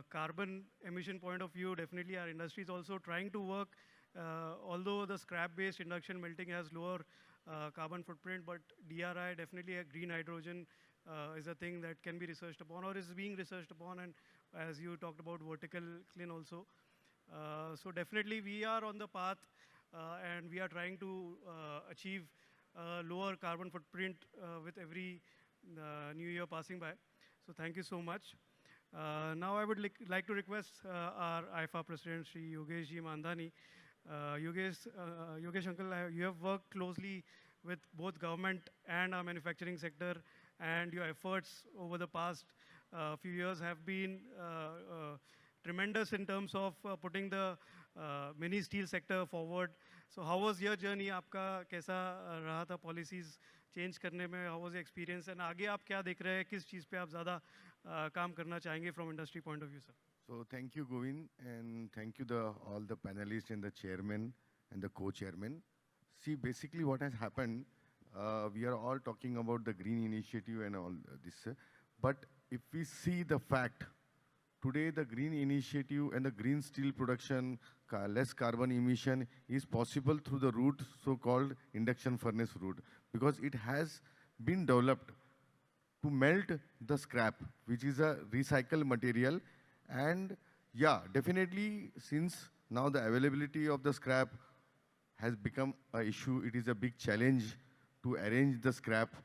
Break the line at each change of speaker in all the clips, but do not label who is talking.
carbon emission point of view, definitely our industry is also trying to work, although the scrap-based induction melting has lower carbon footprint, but DRI, definitely a green hydrogen is a thing that can be researched upon or is being researched upon, and as you talked about vertical clean also. So definitely we are on the path and we are trying to achieve lower carbon footprint with every new year passing by. So thank you so much. Now I would like to request our AIIFA President, Shri Yogesh Ji Mandani. Yogesh Uncle, you have worked closely with both government and our manufacturing sector, and your efforts over the past few years have been tremendous in terms of putting the mini steel sector forward. So how was your journey? आपका कैसा रहा था policies change करने में? How was your experience? And आगे आप क्या देख रहे हैं? किस चीज़ पे आप ज़्यादा काम करना चाहेंगे from industry point of view, sir?
So thank you, Govind, and thank you all the panelists and the chairman and the co-chairman. See, basically what has happened, we are all talking about the green initiative and all this, but if we see the fact, today the green initiative and the green steel production, less carbon emission is possible through the route, so-called induction furnace route, because it has been developed to melt the scrap, which is a recycled material. And yeah, definitely, since now the availability of the scrap has become an issue, it is a big challenge to arrange the scrap.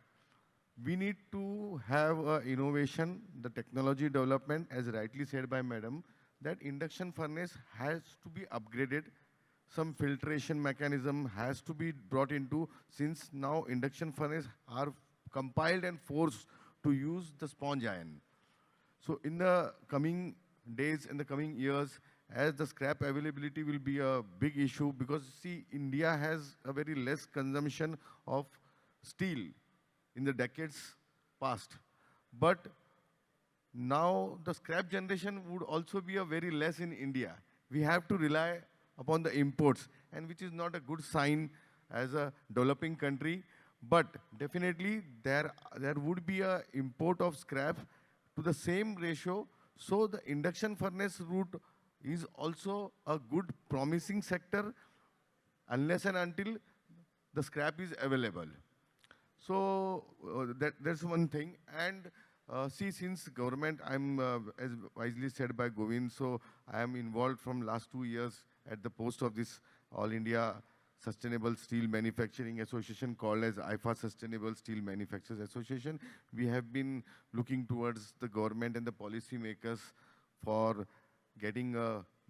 We need to have innovation, the technology development, as rightly said by Madam, that induction furnace has to be upgraded. Some filtration mechanism has to be brought into, since now induction furnace are compiled and forced to use the sponge iron. So in the coming days and the coming years, as the scrap availability will be a big issue, because see, India has a very less consumption of steel in the decades past. But now the scrap generation would also be a very less in India. We have to rely upon the imports, and which is not a good sign as a developing country. But definitely there would be a import of scrap to the same ratio. So the induction furnace route is also a good promising sector unless and until the scrap is available. So that's one thing. And see, since government, as wisely said by Govind, so I am involved from last 2 years at the post of this All India Sustainable Steel Manufacturing Association, called as AIIFA Sustainable Steel Manufacturers Association. We have been looking towards the government and the policy makers for getting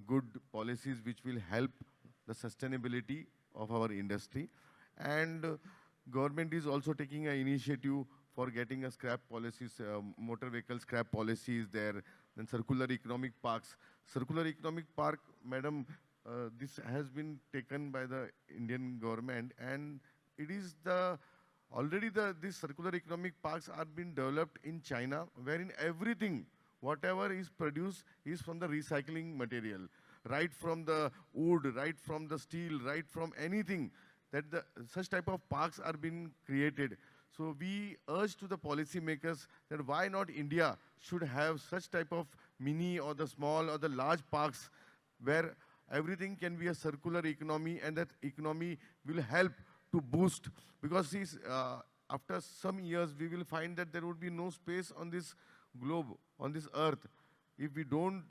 good policies which will help the sustainability of our industry. And government is also taking an initiative for getting a scrap policies, motor vehicle scrap policy is there, then circular economic parks. Circular economic park, Madam, this has been taken by the Indian government, and it is these circular economic parks are being developed in China, wherein everything, whatever is produced is from the recycling material, right from the wood, right from the steel, right from anything, that such type of parks are being created. So we urge to the policy makers that why not India should have such type of mini or the small or the large parks where everything can be a circular economy, and that economy will help to boost. Because see, after some years, we will find that there would be no space on this globe, on this earth, if we don't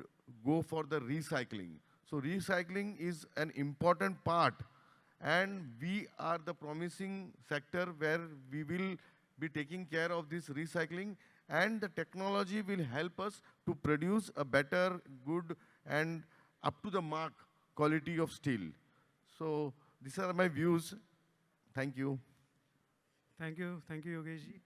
go for the recycling. So recycling is an important part, and we are the promising sector where we will be taking care of this recycling, and the technology will help us to produce a better, good, and up to the mark quality of steel. So these are my views. Thank you.
Thank you, Yogesh ji.